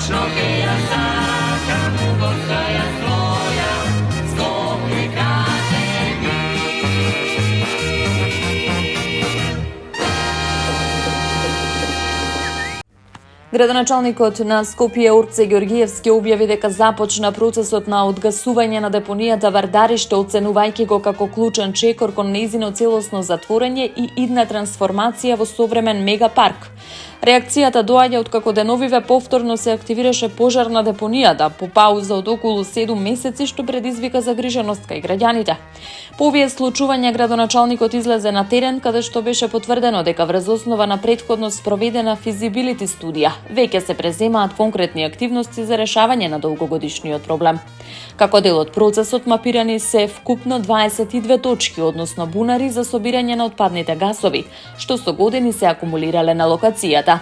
Tačno ke ja sakam, Gorka ja svoja, Skoplje kaže mi. Градоначалникот на Скопје Орце Ѓоргиевски објави дека започна процесот на одгасување на депонијата Вардариште, оценувајќи го како клучен чекор кон нејзино целосно затворање и идна трансформација во современ мегапарк. Реакцијата доаѓа откако деновиве повторно се активираше пожар на депонијата по пауза од околу 7 месеци, што предизвика загриженост кај граѓаните. По овие случувања градоначалникот излезе на терен, каде што беше потврдено дека врз основа на претходно спроведена физибилити студија веќе се преземаат конкретни активности за решавање на долгогодишниот проблем. Како дел од процесот мапирани се вкупно 22 точки, односно бунари за собирање на отпадните гасови, што со години се акумулирале на локацијата.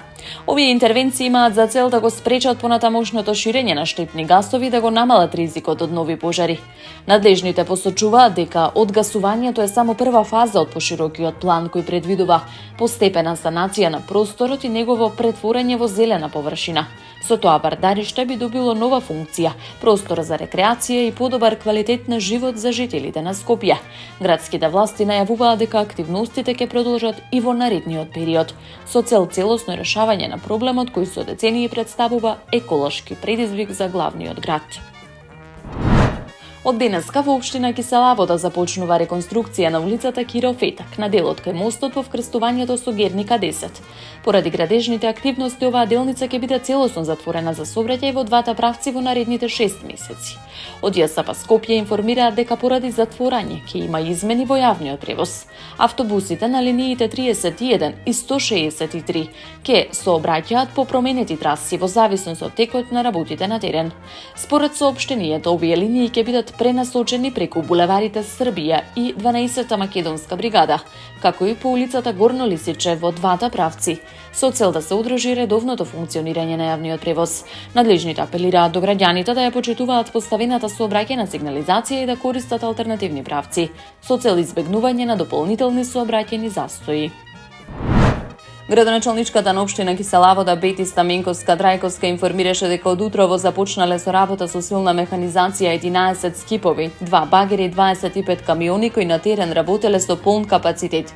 Овие интервенции имаат за цел да го спречат понатамошното ширење на штетни гасови, да го намалат ризикот од нови пожари. Надлежните посочуваат дека одгасувањето е само прва фаза од поширокиот план кој предвидува постепена санација на просторот и негово претворање во зелена површина. Со тоа Вардариште би добило нова функција, простор за рекреација и подобар квалитет на живот за жителите на Скопје. Градските власти најавуваат дека активностите ќе продолжат и во наредниот период, со цел целосно решавање на проблемот кој со децении представува еколошки предизвик за главниот град. Од денеска во општина Кисела Вода започнува реконструкција на улицата Киро Фетак на делот кај мостот во вкрстувањето со Герника 10. Поради градежните активности оваа делница ќе биде целосно затворена за сообраќај во двата правци во наредните 6 месеци. Од ЈСП Скопје информираат дека поради затворање ќе има измени во јавниот превоз. Автобусите на линиите 31 и 163 ќе сообраќаат по променети траси во зависност од текот на работите на терен. Според соопштението, овие линии ќе бидат пренасочени преку булеварите Србија и 12-та македонска бригада, како и по улицата Горно Лисиче во двата правци, со цел да се одржи редовното функционирање на јавниот превоз. Надлежните апелираат до граѓаните да ја почитуваат поставената сообраќајна сигнализација и да користат алтернативни правци, со цел избегнување на дополнителни сообраќајни застои. Градоначалничката на општина Кисела Вода Бети Стаменковска Драјковска информираше дека од утрово започнале со работа со силна механизација 11 скипови, 2 багери и 25 камиони кои на терен работеле со полн капацитет.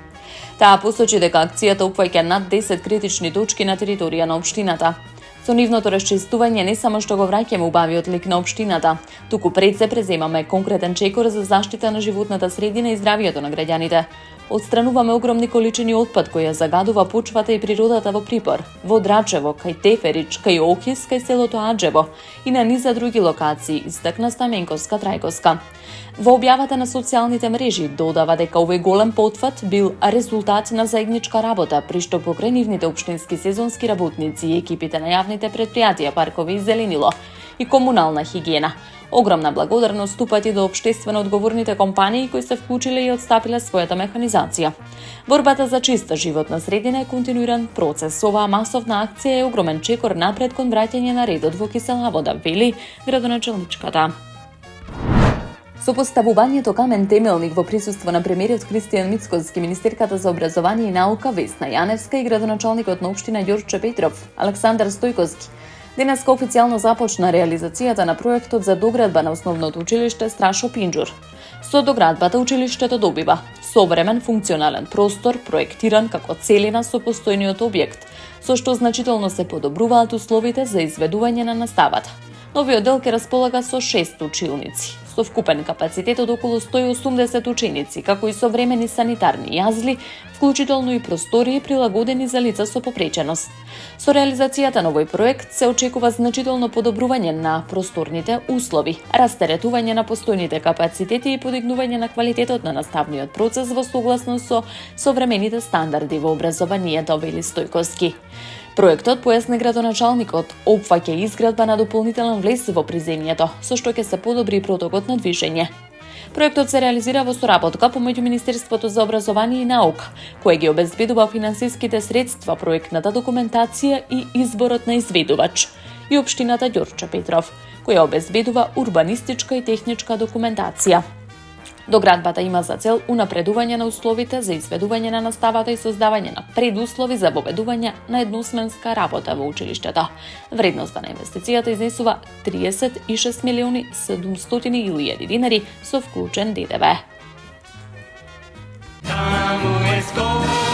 Таа посочи дека акцијата опфаќа над 10 критични точки на територија на општината. Со нивното расчистување не само што го враќаме убавиот лик на општината, туку пред се преземаме конкретен чекор за заштита на животната средина и здравието на граѓаните. Отстрануваме огромни количини отпад кој ја загадува почвата и природата во Припор, во Драчево, кај Теферич, кај Охис, кај селото Аџево и на низа други локации, истакна Стаменковска Трајковска. Во објавата на социјалните мрежи додава дека овој голем потфат бил резултат на заедничка работа, при што покрај нивните општински сезонски работници и екипите на јавните претпријатија, паркови и зеленило и комунална хигиена. Огромна благодарност ступат и до општествено одговорните компании кои се вклучиле и отстапиле својата механизација. Борбата за чиста животна средина е континуиран процес. Оваа масовна акција е огромен чекор напред кон враќање на редот во Кисела Вода, вели градоначалничката. Со поставувањето камен темелник во присуство на премиерот Кристијан Мицкоски, министерката за образование и наука Весна Јаневска и градоначалникот на општина Ѓорче Петров, Александар Стојковски, денеска официјално започна реализацијата на проектот за доградба на основното училиште Страшо Пинџур. Со доградбата училиштето добива современ функционален простор, проектиран како целина со постојниот објект, со што значително се подобруваат условите за изведување на наставата. Новиот дел ќе располага со 6 училници, со вкупен капацитет од околу 180 ученици, како и современи санитарни јазли, вклучително и простории прилагодени за лица со попреченост. Со реализацијата на овој проект се очекува значително подобрување на просторните услови, растеретување на постојните капацитети и подигнување на квалитетот на наставниот процес во согласност со современите стандарди во образованието, вели Стојковски. Проектот, појасни градоначалникот, опфаќа изградба на дополнителен влез во приземјето, со што ќе се подобри протокот на движење. Проектот се реализира во соработка помеѓу Министерството за образование и наука, кое ги обезбедува финансиските средства, проектната документација и изборот на изведувач, и општината Ѓорче Петров, која обезбедува урбанистичка и техничка документација. Доградбата има за цел унапредување на условите за изведување на наставата и создавање на предуслови за воведување на едносменска работа во училиштето. Вредноста на инвестицијата изнесува 36.700.000 динари со вклучен ДДВ. Таму е Скопје.